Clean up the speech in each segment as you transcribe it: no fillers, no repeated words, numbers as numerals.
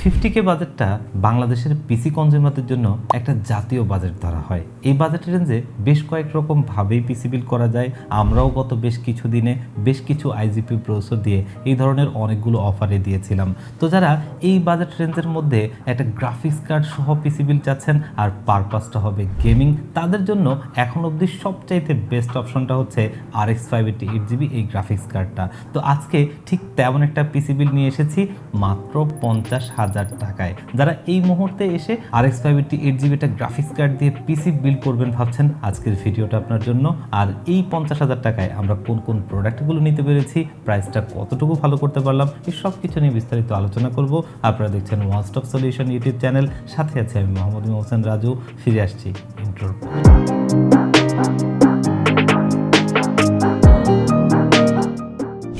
50K বাজেটটা বাংলাদেশের পিসি কনজিউমারদের জন্য একটা জাতীয় বাজেট ধরা হয়। এই বাজেটের রেঞ্জে বেশ কয়েক রকম ভাবেই পিসি বিল্ড করা যায়। আমরাও গত বেশ কিছু দিনে বেশ কিছু আইজিপি প্রসেসর দিয়ে এই ধরনের অনেকগুলো অফারে দিয়েছিলাম। তো যারা এই বাজেট রেঞ্জের মধ্যে একটা গ্রাফিক্স কার্ড সহ পিসি বিল্ড চাচ্ছেন আর পারপাসটা হবে গেমিং, তাদের জন্য এখন অবধি সবচাইতে বেস্ট অপশনটা হচ্ছে RX 588GB এই গ্রাফিক্স কার্ডটা। তো আজকে ঠিক তেমন একটা পিসি বিল্ড নিয়ে এসেছি মাত্র 50,000 টাকায়। যারা এই মুহূর্তে এসে RX 588GB একটা গ্রাফিক্স কার্ড দিয়ে পিসি বিল্ড করবেন ভাবছেন, আজকের ভিডিওটা আপনার জন্য। আর এই 50,000 টাকায় আমরা কোন কোন প্রোডাক্টগুলো নিতে পেরেছি, প্রাইসটা কতটুকু ভালো করতে পারলাম, এই সব কিছু নিয়ে বিস্তারিত আলোচনা করব। আপনারা দেখছেন one stop solution YouTube channel, সাথে আছে আমি মোহাম্মদ হোসেন রাজু। ফিরে আসছি ইন্ট্রোর পর।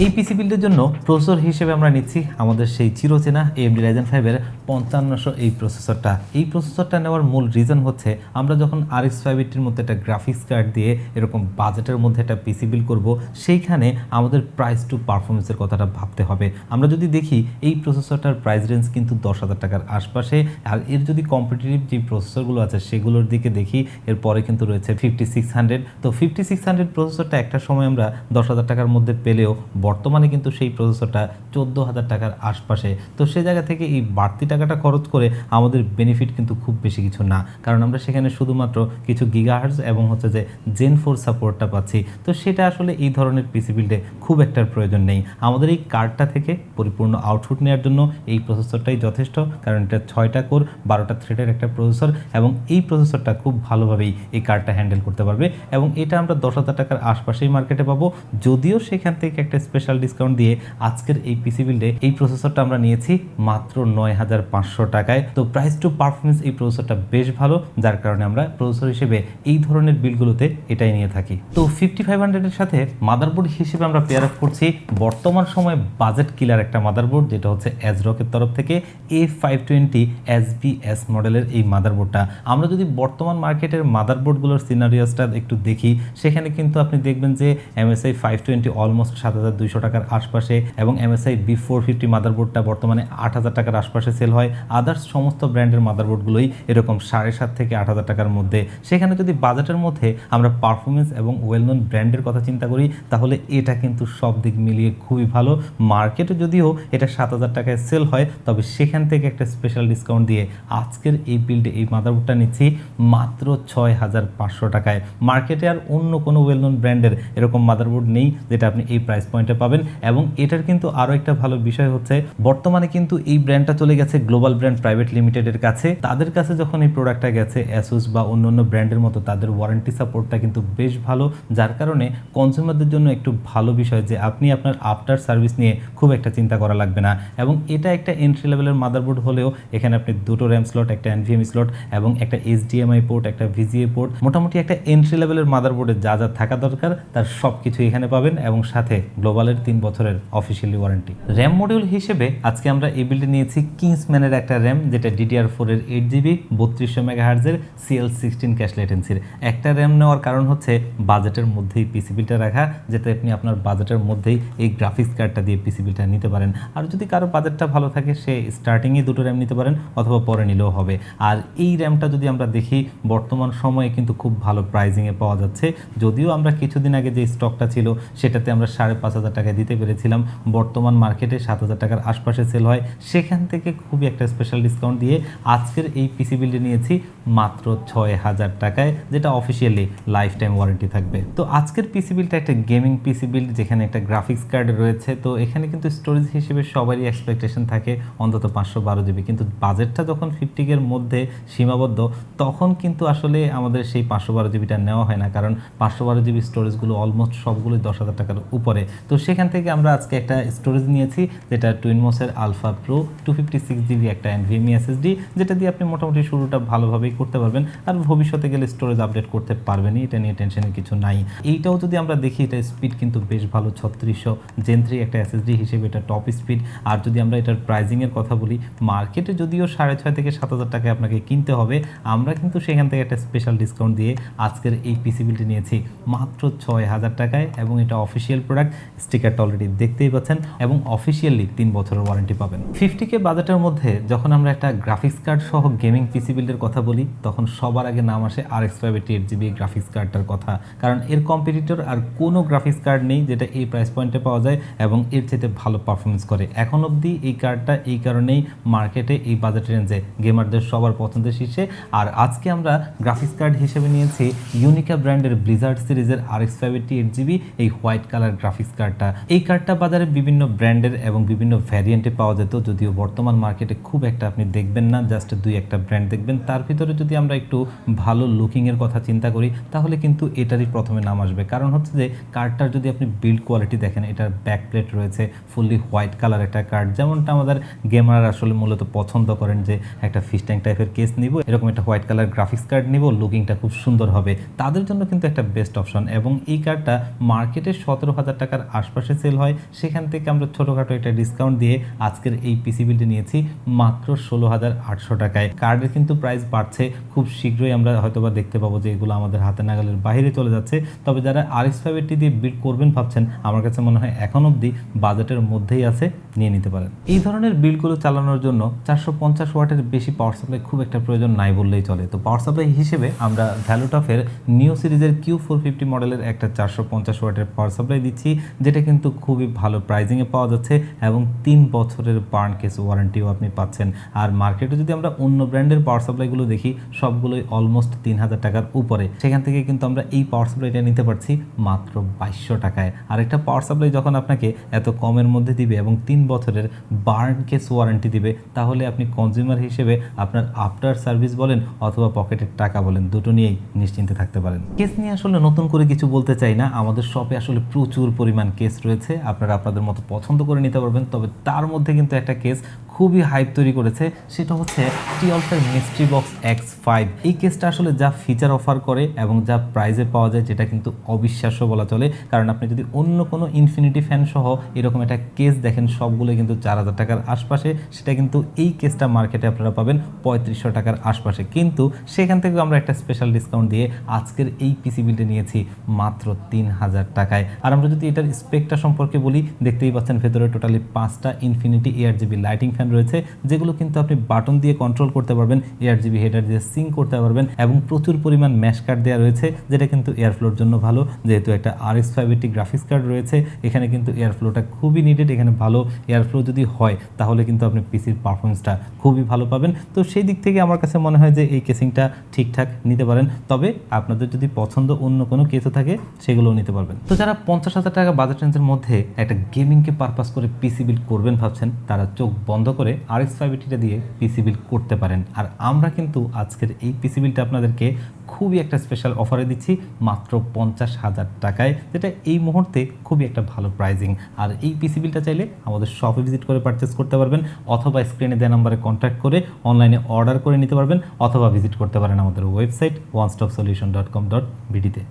এই পিসি বিল্ডের জন্য প্রসেসর হিসেবে আমরা নিচ্ছি আমাদের সেই চিরচেনা AMD Ryzen 5-এর 5500 এই প্রসেসরটা। এই প্রসেসরটা নেওয়ার মূল রিজন হচ্ছে আমরা যখন RX 580-র মধ্যে একটা গ্রাফিক্স কার্ড দিয়ে এরকম বাজেটের মধ্যে একটা পিসি বিল্ড করব, সেইখানে আমাদের প্রাইস টু পারফরমেন্সের কথাটা ভাবতে হবে। আমরা যদি দেখি এই প্রসেসরটার প্রাইস রেঞ্জ কিন্তু 10,000 টাকার আশপাশে। আর এর যদি কম্পিটিটিভ যে প্রসেসরগুলো আছে সেগুলোর দিকে দেখি, এরপরে কিন্তু রয়েছে 5600। তো 5600 প্রসেসরটা একটা সময় আমরা 10,000 টাকার মধ্যে পেলেও বর্তমানে কিন্তু সেই প্রসেসরটা 14,000 টাকার আশপাশে। তো সে জায়গা থেকে এই বাড়তি টাকাটা খরচ করে আমাদের বেনিফিট কিন্তু খুব বেশি কিছু না, কারণ আমরা সেখানে শুধুমাত্র কিছু গিগাহার্টজ এবং হচ্ছে যে Gen 4 সাপোর্টটা পাচ্ছি। তো সেটা আসলে এই ধরনের পিসি বিল্ডে খুব একটার প্রয়োজন নেই। আমাদের এই কার্ডটা থেকে পরিপূর্ণ আউটপুট নেওয়ার জন্য এই প্রসেসরটাই যথেষ্ট, কারণ এটা 6টা কোর 12টা থ্রেডের একটা প্রসেসর এবং এই প্রসেসরটা খুব ভালোভাবেই এই কার্ডটা হ্যান্ডেল করতে পারবে। এবং এটা আমরা 10,000 টাকার আশপাশেই মার্কেটে পাবো, যদিও সেখান থেকে একটা স্পেশাল ডিসকাউন্ট দিয়ে আজকের এই পিসি বিল্ডে এই প্রসেসরটা আমরা নিয়েছি মাত্র 9,500 টাকায়। তো প্রাইস টু পারফরমেন্স এই প্রসেসরটা বেশ ভালো, যার কারণে আমরা প্রসেসর হিসেবে এই ধরনের বিল্ডগুলোতে এটাই নিয়ে থাকি। তো 5500-এর সাথে মাদারবোর্ড হিসেবে আমরা পেয়ার আপ করছি বর্তমান সময়ে বাজেট কিলার একটা মাদারবোর্ড, যেটা হচ্ছে অ্যাজরকের তরফ থেকে A520 SBS মডেলের এই মাদারবোর্ডটা। আমরা যদি বর্তমান মার্কেটের মাদারবোর্ডগুলোর সিনারিয়াসটা একটু দেখি, সেখানে কিন্তু আপনি দেখবেন যে MSI 520 অলমোস্ট 7,200 টাকার আশপাশে এবং MSI B450 মাদারবোর্ডটা বর্তমানে 8,000 টাকার আশপাশে সেল হয়। আদার্স সমস্ত ব্র্যান্ডের মাদারবোর্ডগুলোই এরকম 7,500 থেকে 8,000 টাকার মধ্যে। সেখানে যদি বাজেটের মধ্যে আমরা পারফরমেন্স এবং ওয়েল নোন ব্র্যান্ডের কথা চিন্তা করি, তাহলে এটা কিন্তু সব দিক মিলিয়ে খুবই ভালো। মার্কেটে যদিও এটা 7,000 টাকায় সেল হয়, তবে সেখান থেকে একটা স্পেশাল ডিসকাউন্ট দিয়ে আজকের এই বিল্ডে এই মাদারবোর্ডটা নিচ্ছি মাত্র 6,500 টাকায়। মার্কেটে আর অন্য কোনো ওয়েল নোন ব্র্যান্ডের এরকম মাদারবোর্ড নেই যেটা আপনি এই প্রাইস পয়েন্টে পাবেন। এবং এটার কিন্তু আরও একটা ভালো বিষয় হচ্ছে, বর্তমানে কিন্তু এই ব্র্যান্ডটা চলে গেছে গ্লোবাল ব্র্যান্ড প্রাইভেট লিমিটেডের কাছে। তাদের কাছে যখন এই প্রোডাক্টটা গেছে, অ্যাসুস বা অন্যান্য ব্র্যান্ডের মতো তাদের ওয়ারেন্টি সাপোর্টটা কিন্তু বেশ ভালো, যার কারণে কনজিউমারদের জন্য একটু ভালো বিষয় যে আপনি আপনার আফটার সার্ভিস নিয়ে খুব একটা চিন্তা করা লাগবে না। এবং এটা একটা এন্ট্রি লেভেলের মাদারবোর্ড হলেও এখানে আপনি দুটো র্যাম স্লট, একটা NVMe স্লট এবং একটা HDMI পোর্ট, একটা VGA পোর্ট, মোটামুটি একটা এন্ট্রি লেভেলের মাদারবোর্ডে যা যা থাকা দরকার তার সব কিছু এখানে পাবেন, এবং সাথে গ্লোবালের 3 বছরের অফিসিয়ালি ওয়ারেন্টি। র্যাম মডিউল হিসেবে আজকে আমরা এই বিল্ডে নিয়েছি কিংসম্যানের একটা র্যাম, যেটা DDR4-এর 8GB 3200 মেগাহার্জের CL16 ক্যাশ লেটেন্সির একটা র্যাম নেওয়ার কারণ হচ্ছে বাজেটের মধ্যেই পিসি বিলটা রাখা, যাতে আপনি আপনার বাজেটের মধ্যেই এই গ্রাফিক্স কার্ডটা দিয়ে পিসি বিলটা নিতে পারেন। আর যদি কারো বাজেটটা ভালো থাকে, সে স্টার্টিংয়ে দুটো র্যাম নিতে পারেন অথবা পরে নিলেও হবে। আর এই র্যামটা যদি আমরা দেখি, বর্তমান সময়ে কিন্তু খুব ভালো প্রাইজিংয়ে পাওয়া যাচ্ছে। যদিও আমরা কিছুদিন আগে যে স্টকটা ছিল সেটাতে আমরা 5,500 টাকায় দিতে পেরেছিলাম, বর্তমান মার্কেটে 7,000 টাকার আশপাশে সেল হয়। সেখান থেকে খুবই একটা স্পেশাল ডিসকাউন্ট দিয়ে আজকের এই পিসি বিল্ডে নিয়েছি মাত্র 6,000 টাকায়, যেটা অফিসিয়ালি লাইফ টাইম ওয়ারেন্টি থাকবে। তো আজকের পিসি বিল্ডটা একটা গেমিং পিসি বিল্ড, যেখানে একটা গ্রাফিক্স কার্ড রয়েছে। তো এখানে কিন্তু স্টোরেজ হিসেবে সবারই এক্সপেকটেশন থাকে অন্তত 512GB, কিন্তু বাজেটটা যখন 50-এর মধ্যে সীমাবদ্ধ, তখন কিন্তু আসলে আমাদের সেই 512GBটা নেওয়া হয় না, কারণ 512GB স্টোরেজগুলো অলমোস্ট সবগুলোই 10,000 টাকার উপরে। তো সেখান থেকে আমরা আজকে একটা স্টোরেজ নিয়েছি, যেটা টুইনমোসের আলফা প্রো 256GB একটা NVMe SSD, যেটা দিয়ে আপনি মোটামুটি শুরুটা ভালোভাবেই করতে পারবেন। আর ভবিষ্যতে গেলে স্টোরেজ আপডেট করতে পারবেনই, এটা নিয়ে টেনশনের কিছু নাই। এইটাও যদি আমরা দেখি, এটা স্পিড কিন্তু বেশ ভালো, 3600 Gen 3 একটা SSD হিসেবে এটা টপ স্পিড। আর যদি আমরা এটার প্রাইজিংয়ের কথা বলি, মার্কেটে যদিও 6,500 থেকে 7,000 টাকায় আপনাকে কিনতে হবে, আমরা কিন্তু সেখান থেকে একটা স্পেশাল ডিসকাউন্ট দিয়ে আজকের এই পিসি বিলটি নিয়েছি মাত্র 6,000 টাকায়। এবং এটা অফিসিয়াল প্রোডাক্ট, স্টিকারটা অলরেডি দেখতেই পাচ্ছেন এবং অফিসিয়ালি 3 বছরের ওয়ারেন্টি পাবেন। 50K বাজেটের মধ্যে যখন আমরা একটা গ্রাফিক্স কার্ড সহ গেমিং পিসি বিল্ডের কথা বলি তখন সবার আগে নাম আসে RX 580 8GB গ্রাফিক্স কার্ডটার কথা, কারণ এর কম্পিটিটর আর কোনো গ্রাফিক্স কার্ড নেই যেটা এই প্রাইস পয়েন্টে পাওয়া যায় এবং এর চাইতে ভালো পারফরমেন্স করে। এখন অবধি এই কার্ডটা এই কারণেই মার্কেটে এই বাজেট রেঞ্জে গেমারদের সবার পছন্দের শীর্ষে। আর আজকে আমরা গ্রাফিক্স কার্ড হিসেবে নিয়েছি ইউনিকা ব্র্যান্ডের ব্লিজার্ড সিরিজের RX 580 8GB এই হোয়াইট কালার গ্রাফিক্স কার্ডটা। এই কার্ডটা বাজারে বিভিন্ন ব্র্যান্ডের এবং বিভিন্ন ভ্যারিয়েন্টে পাওয়া যেত, যদিও বর্তমান মার্কেটে খুব একটা আপনি দেখবেন না, জাস্ট 2-1টা ব্র্যান্ড দেখবেন। তার ভিতরে যদি আমরা একটু ভালো লুকিংয়ের কথা চিন্তা করি তাহলে কিন্তু এটারই প্রথমে নাম আসবে, কারণ হচ্ছে যে কার্ডটার যদি আপনি বিল্ড কোয়ালিটি দেখেন, এটার ব্যাক প্লেট রয়েছে ফুললি হোয়াইট কালার একটা কার্ড, যেমনটা আমাদের গেমার আসলে মূলত পছন্দ করেন যে একটা ফিশ ট্যাঙ্ক টাইপের কেস নিব, এরকম একটা হোয়াইট কালার গ্রাফিক্স কার্ড নিব, লুকিংটা খুব সুন্দর হবে, তাদের জন্য কিন্তু একটা বেস্ট অপশন। এবং এই কার্ডটা মার্কেটে 17,000 টাকার আশপাশে সেল হয়, সেখান থেকে আমরা ছোটোখাটো একটা ডিসকাউন্ট দিয়ে আজকের এই পিসি বিলটি নিয়েছি মাত্র 16,800 টাকায়। কার্ডের কিন্তু প্রাইস বাড়ছে, খুব শীঘ্রই আমরা হয়তোবা দেখতে পাবো যে এগুলো আমাদের হাতে নাগালের বাইরে চলে যাচ্ছে। তবে যারা RX 580 দিয়ে বিল্ড করবেন ভাবছেন, আমার কাছে মনে হয় এখন অবধি বাজেটের মধ্যেই আছে, নিয়ে নিতে পারেন। এই ধরনের বিল্ডগুলো চালানোর জন্য 450 ওয়াটের বেশি পাওয়ার সাপ্লাই খুব একটা প্রয়োজন নাই বললেই চলে। তো পাওয়ার সাপ্লাই হিসেবে আমরা ভ্যালুটফের নিউ সিরিজের Q450 মডেলের একটা 450 ওয়াটের পাওয়ার সাপ্লাই দিচ্ছি, যেটা কিন্তু খুবই ভালো প্রাইজিংয়ে পাওয়া যাচ্ছে এবং 3 বছরের বার্ন কেস ওয়ারেন্টিও আপনি পাচ্ছেন। আর মার্কেটে যদি আমরা অন্য ব্র্যান্ডের পাওয়ার সাপ্লাইগুলো দেখি, সবগুলোই অলমোস্ট 3,000 টাকার উপরে, সেখান থেকে কিন্তু আমরা এই পাওয়ার সাপ্লাইটা নিতে পারছি মাত্র 2200 টাকায়। আর একটা পাওয়ার সাপ্লাই যখন আপনাকে এত কমের মধ্যে দিবে এবং 3 বছরের বার্ন কেস ওয়ারেন্টি দিবে, তাহলে আপনি কনজিউমার হিসেবে আপনার আফটার সার্ভিস বলেন অথবা পকেটের টাকা বলেন, দুটো নিয়েই নিশ্চিন্তে থাকতে পারেন। কেস নিয়ে আসলে নতুন করে কিছু বলতে চাই না, আমাদের শপে আসলে প্রচুর পরিমাণ কেস রয়েছে, আপনারা আপনাদের মতো পছন্দ করে নিতে পারবেন। তবে তার মধ্যে কিন্তু একটা কেস খুবই হাইপ তৈরি করেছে, সেটা হচ্ছে টিঅলফের মিস্ট্রি বক্স X5। এই কেসটা আসলে যা ফিচার অফার করে এবং যা প্রাইজে পাওয়া যায়, যেটা কিন্তু অবিশ্বাস্য বলা চলে। কারণ আপনি যদি অন্য কোনো ইনফিনিটি ফ্যান সহ এরকম একটা কেস দেখেন, সবগুলো কিন্তু 4,000 টাকার আশপাশে, সেটা কিন্তু এই কেসটা মার্কেটে আপনারা পাবেন 3500 টাকার আশপাশে। কিন্তু সেখান থেকে আমরা একটা স্পেশাল ডিসকাউন্ট দিয়ে আজকের এই পিসি বিলটা নিয়েছি মাত্র 3,000 টাকায়। আর আমরা যদি এটার স্পেকটা সম্পর্কে বলি, দেখতেই পাচ্ছেন ভেতরে টোটালি 5টা ইনফিনিটি ARGB লাইটিং ফ্যান রয়েছে, যেগুলো কিন্তু আপনি বাটন দিয়ে কন্ট্রোল করতে পারবেন, ARGB হেডার দিয়ে সিঙ্ক করতে পারবেন এবং প্রচুর পরিমাণ ম্যাশ কার্ড দেওয়া রয়েছে, যেটা কিন্তু এয়ারফ্লোর জন্য ভালো। যেহেতু একটা RX 580 গ্রাফিক্স কার্ড রয়েছে, এখানে কিন্তু এয়ারফ্লোটা খুবই নিডেড। এখানে ভালো এয়ারফ্লো যদি হয় তাহলে কিন্তু আপনি পিসির পারফরমেন্সটা খুবই ভালো পাবেন। তো সেই দিক থেকে আমার কাছে মনে হয় যে এই কেসিংটা ঠিকঠাক নিতে পারেন। তবে আপনাদের যদি পছন্দ অন্য কোনো কেসও থাকে, সেগুলোও নিতে পারবেন। তো যারা 50,000 টাকা বাজেট রেঞ্জের মধ্যে একটা গেমিংকে পারপাস করে পিসি বিল্ড করবেন ভাবছেন, তারা চোখ বন্ধ করে RX 580টা দিয়ে পিসি বিল্ড করতে পারেন। আর আমরা কিন্তু আজকের এই পিসি বিল্ডটা আপনাদেরকে খুবই একটা স্পেশাল অফারে দিচ্ছি মাত্র 50,000 টাকায়, যেটা এই মুহূর্তে খুবই একটা ভালো প্রাইজিং। আর এই পিসি বিলটা চাইলে আমাদের শপে ভিজিট করে পারচেস করতে পারবেন, অথবা স্ক্রিনে দেওয়া নাম্বারে কন্ট্যাক্ট করে অনলাইনে অর্ডার করে নিতে পারবেন, অথবা ভিজিট করতে পারেন আমাদের ওয়েবসাইট onestopsolution.com.bd তে।